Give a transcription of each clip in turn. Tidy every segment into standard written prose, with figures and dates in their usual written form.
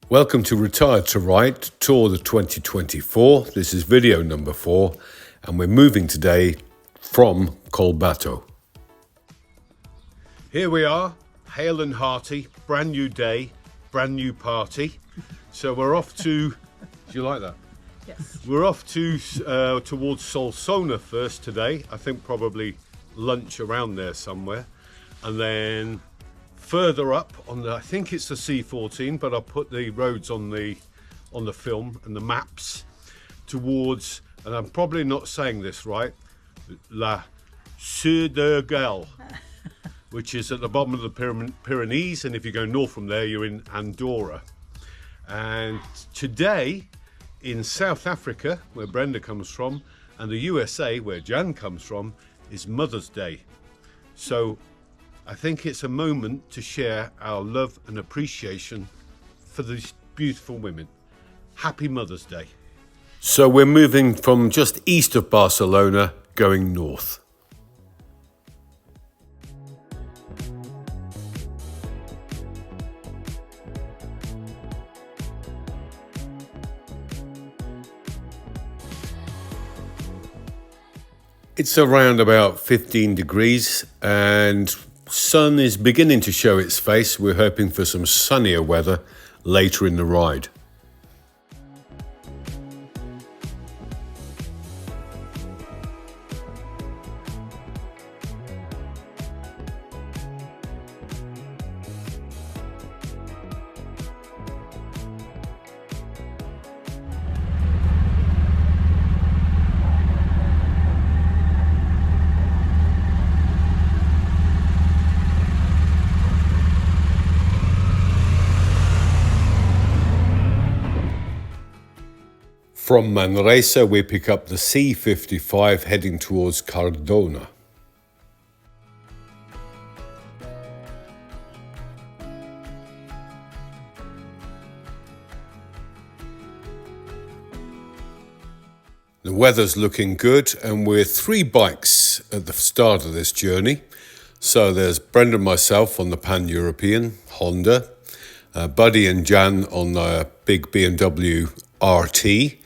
Welcome to Retired to Write, Tour the 2024. This is video number 4, and we're moving today from Colbato. Here we are, hale and hearty, brand new day, brand new party. So we're off to, do you like that? Yes. We're off to towards Solsona first today. I think probably lunch around there somewhere. And then further up on the, I think it's the C14, but I'll put the roads on the film and the maps towards, and I'm probably not saying this right, La Cerdagel, which is at the bottom of the Pyrenees, and if you go north from there, you're in Andorra. And today, in South Africa, where Brenda comes from, and the USA, where Jan comes from, is Mother's Day. So I think it's a moment to share our love and appreciation for these beautiful women. Happy Mother's Day. So we're moving from just east of Barcelona, going north. It's around about 15 degrees and sun is beginning to show its face. We're hoping for some sunnier weather later in the ride. From Manresa, we pick up the C55 heading towards Cardona. The weather's looking good, and we're 3 bikes at the start of this journey. So there's Brenda and myself on the Pan-European Honda, Buddy and Jan on the big BMW RT,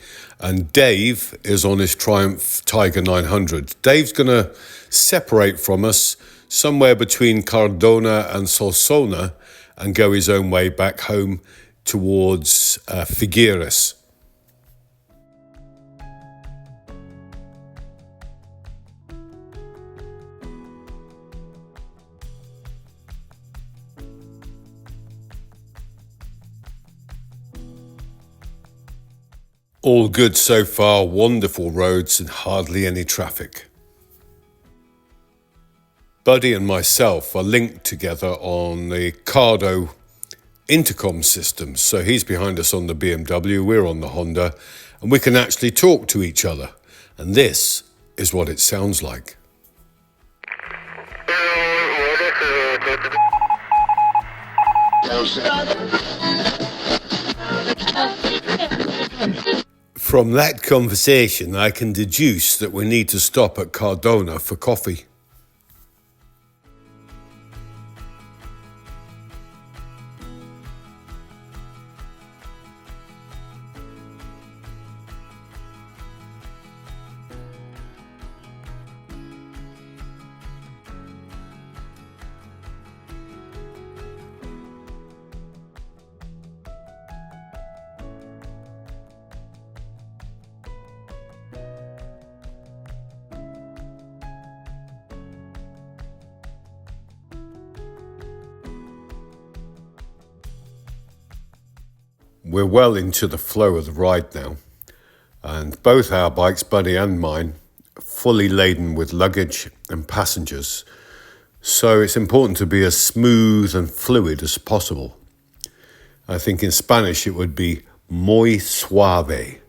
and Dave is on his Triumph Tiger 900. Dave's going to separate from us somewhere between Cardona and Solsona and go his own way back home towards Figueres. All good so far, wonderful roads and hardly any traffic. Buddy and myself are linked together on the Cardona intercom system. So he's behind us on the BMW, we're on the Honda, and we can actually talk to each other. And this is what it sounds like. From that conversation, I can deduce that we need to stop at Cardona for coffee. We're well into the flow of the ride now, and both our bikes, Buddy and mine, are fully laden with luggage and passengers, so it's important to be as smooth and fluid as possible. I think in Spanish it would be muy suave.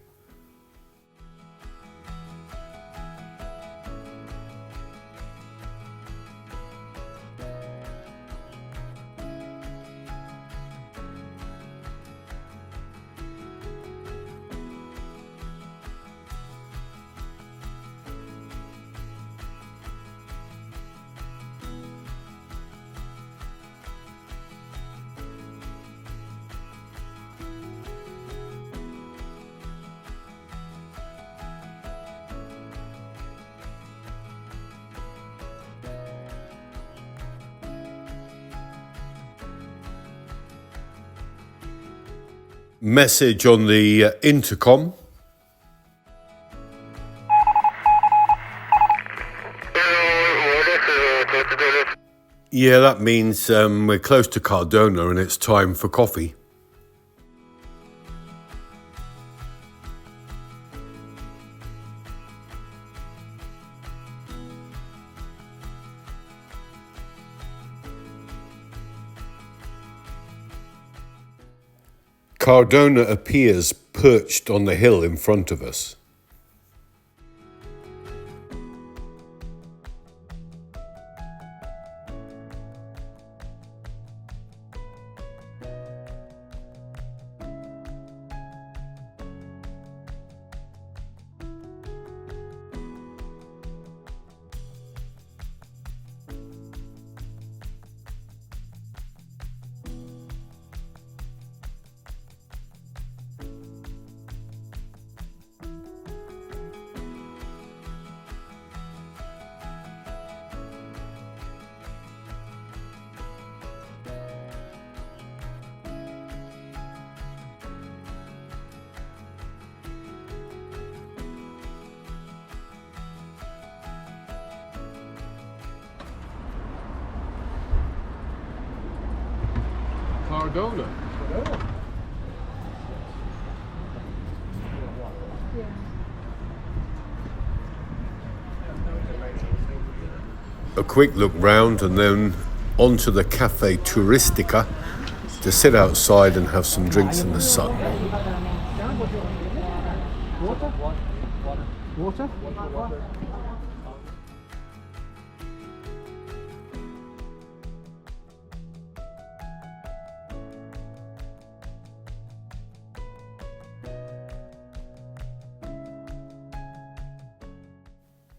Message on the intercom. Yeah, that means we're close to Cardona and it's time for coffee. Cardona appears perched on the hill in front of us. Cardona. A quick look round and then onto the Cafe Turistica to sit outside and have some drinks in the sun. Water?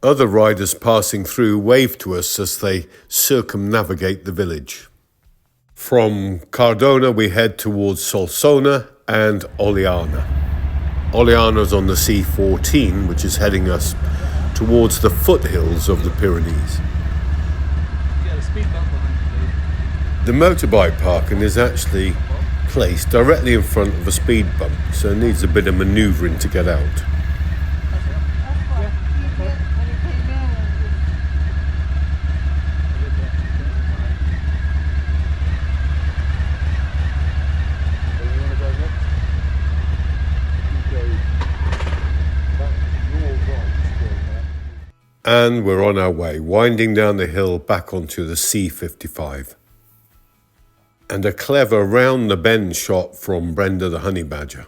Other riders passing through wave to us as they circumnavigate the village. From Cardona we head towards Solsona and Oliana. Oliana's on the C14, which is heading us towards the foothills of the Pyrenees. The motorbike parking is actually placed directly in front of a speed bump, so it needs a bit of manoeuvring to get out. And we're on our way, winding down the hill back onto the C55. And a clever round the bend shot from Brenda the honey badger.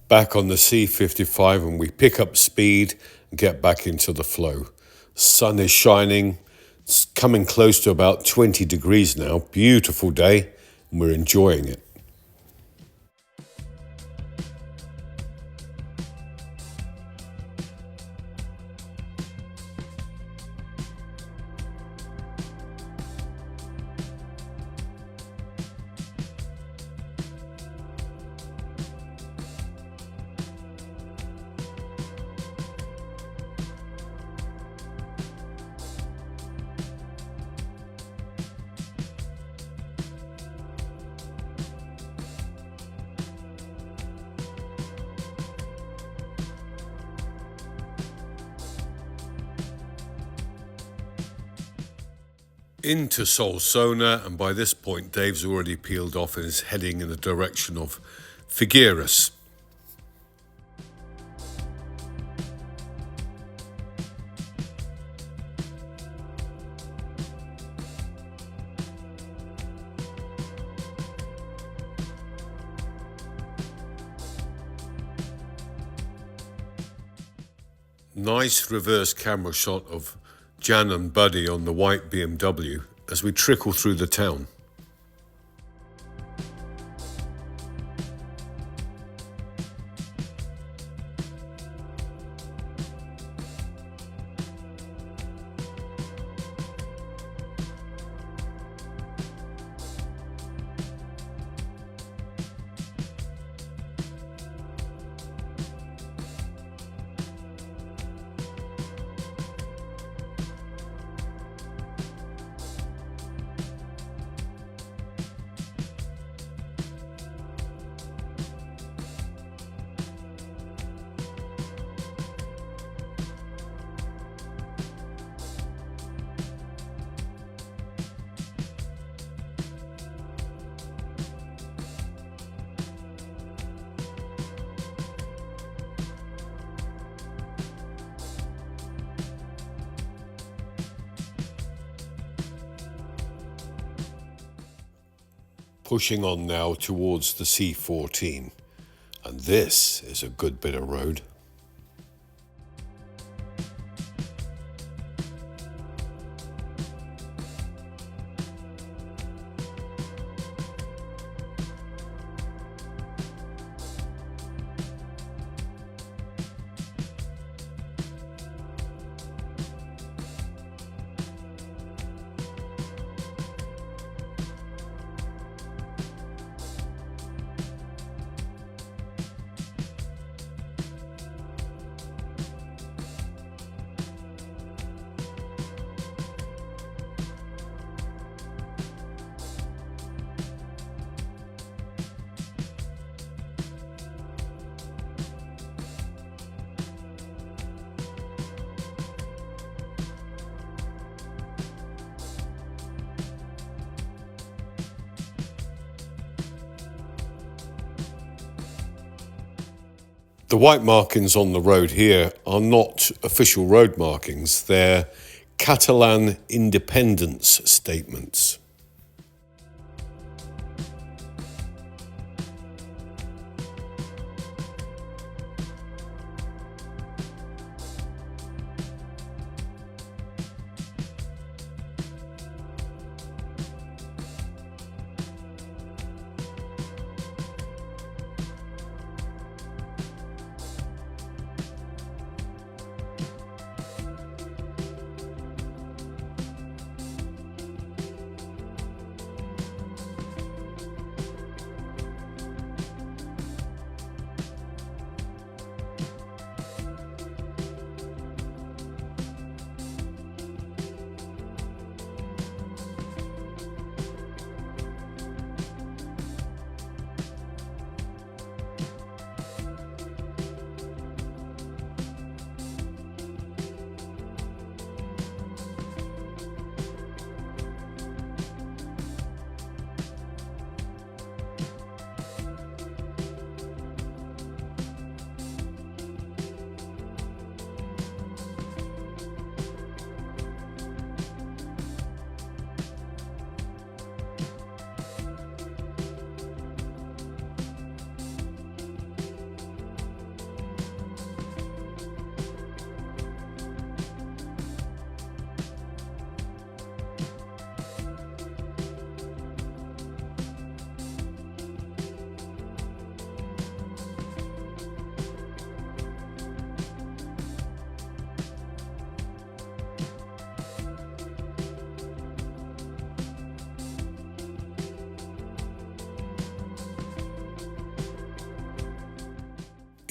Back on the C55 and we pick up speed and get back into the flow. Sun is shining, it's coming close to about 20 degrees now. Beautiful day and we're enjoying it. Into Solsona, and by this point Dave's already peeled off and is heading in the direction of Figueres. Nice reverse camera shot of Jan and Buddy on the white BMW as we trickle through the town. Pushing on now towards the C14, and this is a good bit of road. The white markings on the road here are not official road markings, they're Catalan independence statements.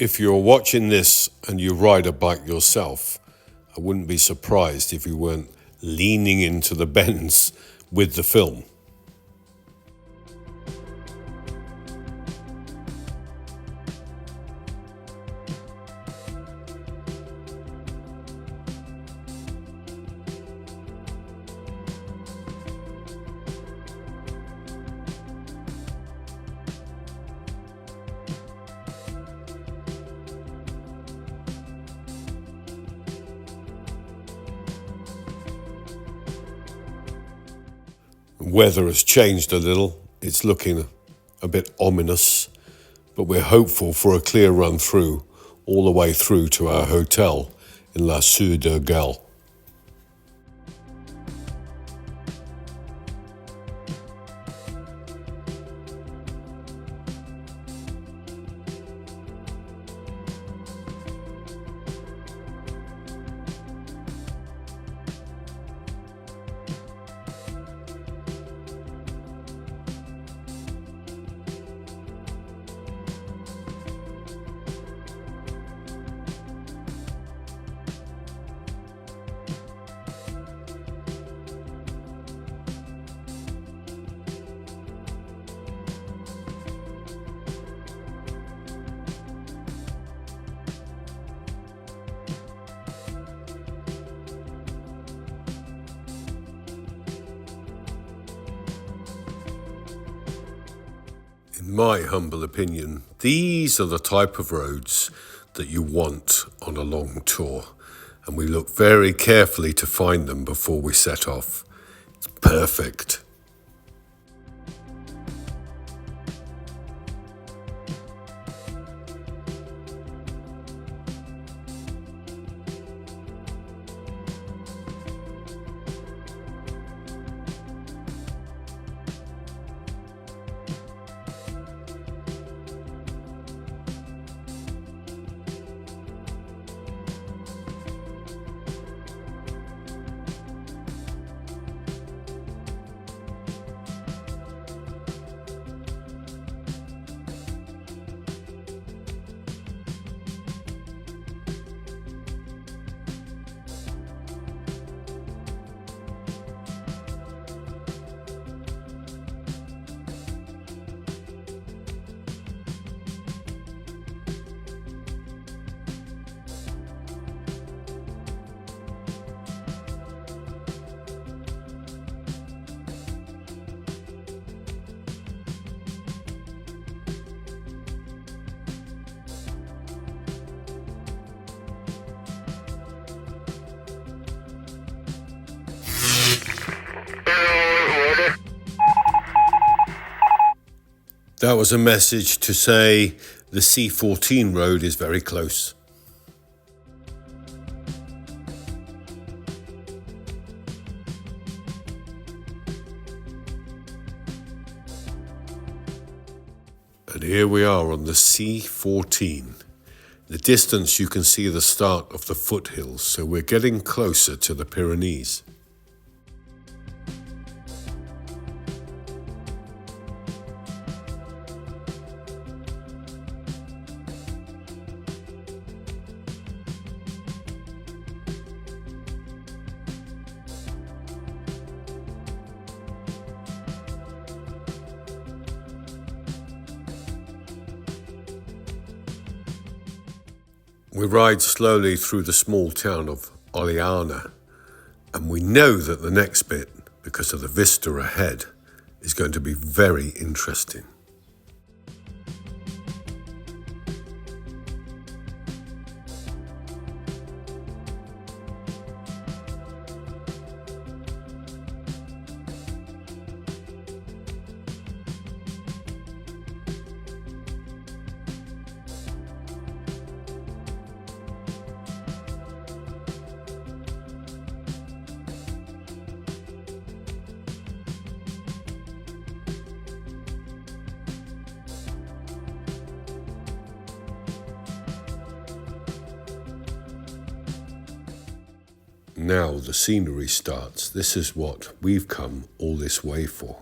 If you're watching this and you ride a bike yourself, I wouldn't be surprised if you weren't leaning into the bends with the film. Weather has changed a little. It's looking a bit ominous, but we're hopeful for a clear run through all the way through to our hotel in La Sueur d'Urgell. In my humble opinion, these are the type of roads that you want on a long tour, and we look very carefully to find them before we set off. It's perfect. That was a message to say the C14 road is very close. And here we are on the C14. In the distance you can see the start of the foothills, so we're getting closer to the Pyrenees. We ride slowly through the small town of Oliana, and we know that the next bit, because of the vista ahead, is going to be very interesting. Now the scenery starts. This is what we've come all this way for.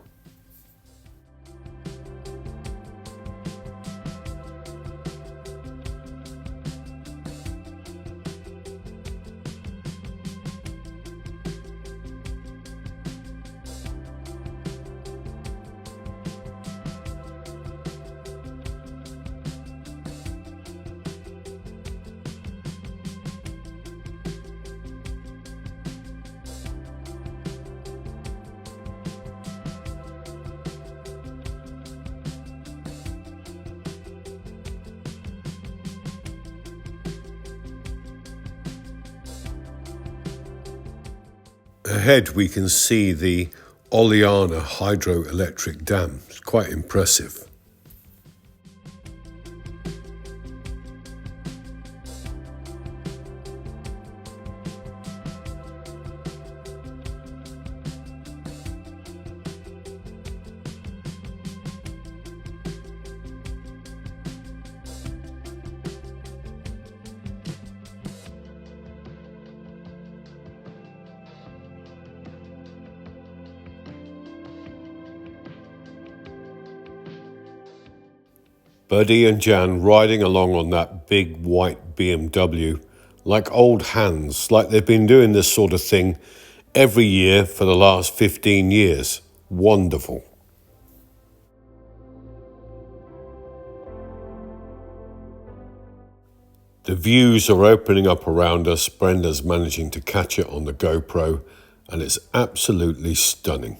Ahead we can see the Oliana hydroelectric dam. It's quite impressive. Buddy and Jan riding along on that big white BMW like old hands, like they've been doing this sort of thing every year for the last 15 years. Wonderful. The views are opening up around us. Brenda's managing to catch it on the GoPro, and it's absolutely stunning.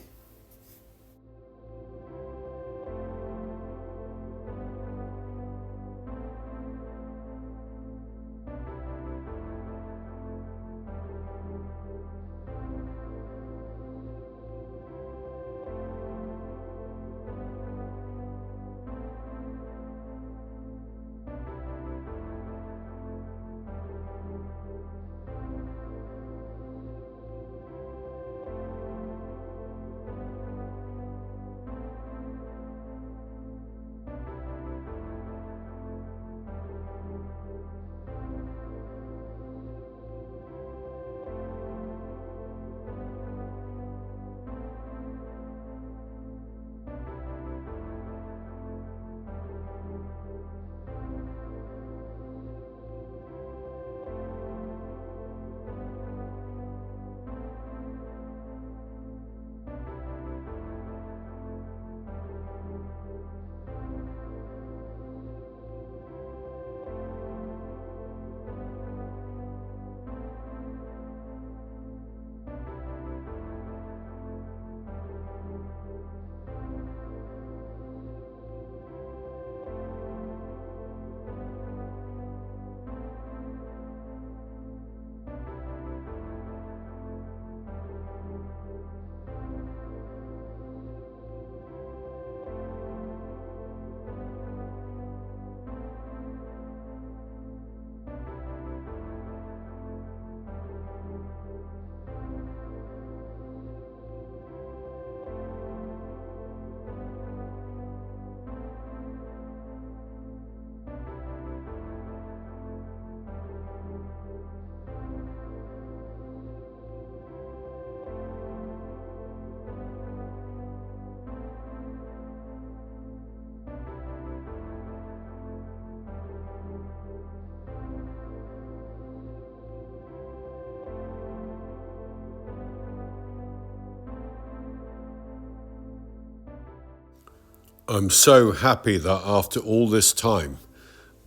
I'm so happy that after all this time,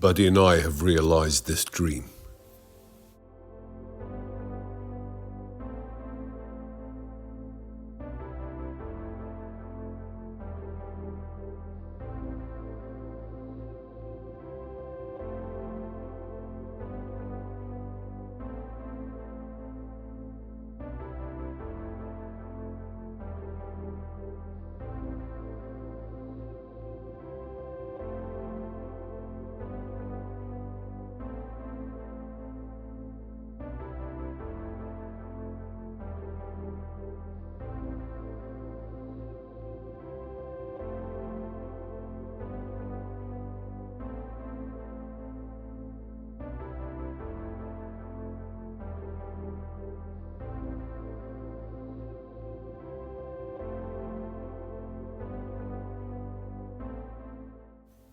Buddy and I have realised this dream.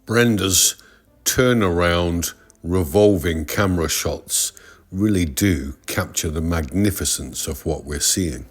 Brenda's turnaround revolving camera shots really do capture the magnificence of what we're seeing.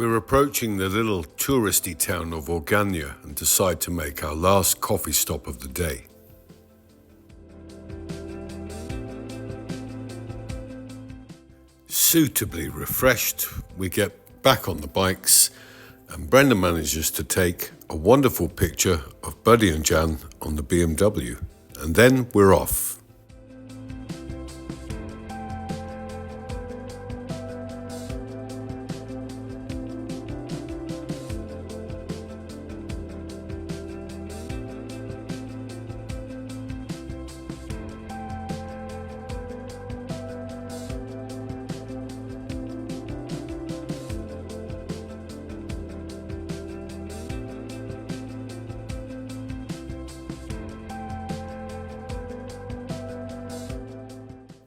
We're approaching the little touristy town of Organya and decide to make our last coffee stop of the day. Suitably refreshed, we get back on the bikes and Brenda manages to take a wonderful picture of Buddy and Jan on the BMW, and then we're off.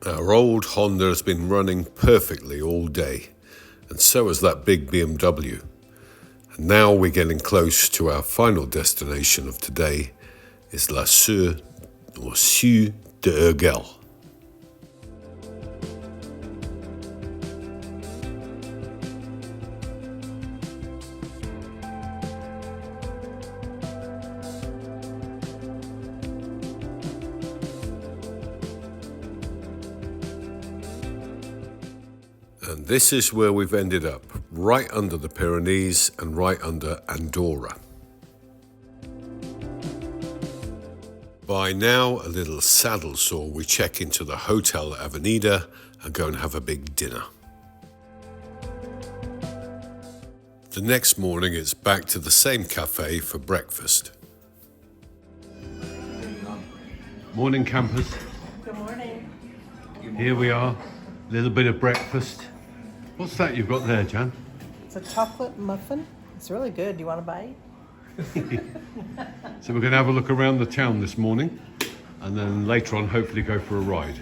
Our old Honda has been running perfectly all day, and so has that big BMW. And now we're getting close to our final destination of today, is La Sûre or Sûre d'Urgell. And this is where we've ended up, right under the Pyrenees and right under Andorra. By now, a little saddle sore, we check into the Hotel Avenida and go and have a big dinner. The next morning, it's back to the same cafe for breakfast. Morning, campers. Good morning. Here we are, a little bit of breakfast. What's that you've got there, Jan? It's a chocolate muffin. It's really good. Do you want to bite? So we're going to have a look around the town this morning and then later on hopefully go for a ride.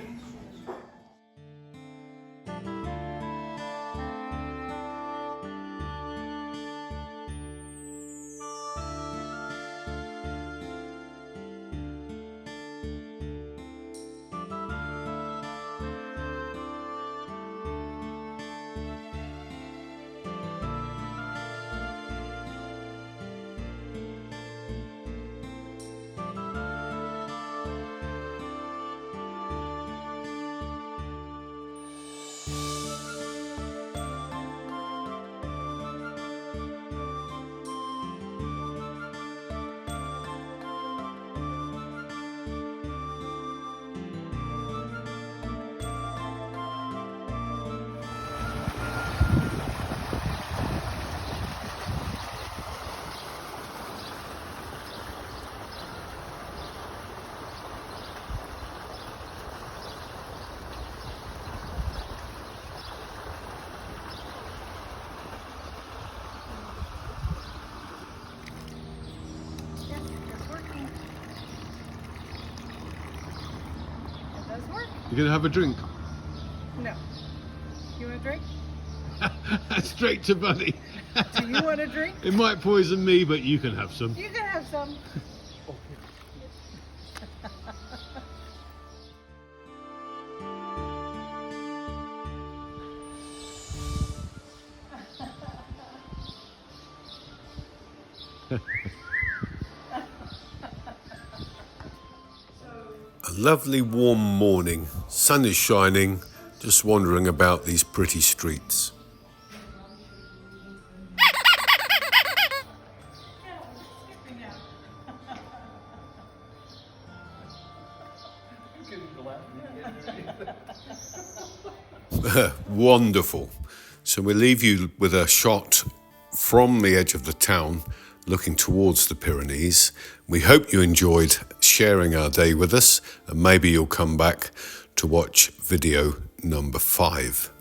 You're going to have a drink? No. You want a drink? Straight to Buddy. Do you want a drink? It might poison me, but you can have some. You can have some. A lovely warm morning, sun is shining, just wandering about these pretty streets. Wonderful. So we'll leave you with a shot from the edge of the town looking towards the Pyrenees. We hope you enjoyed sharing our day with us, and maybe you'll come back to watch video number 5.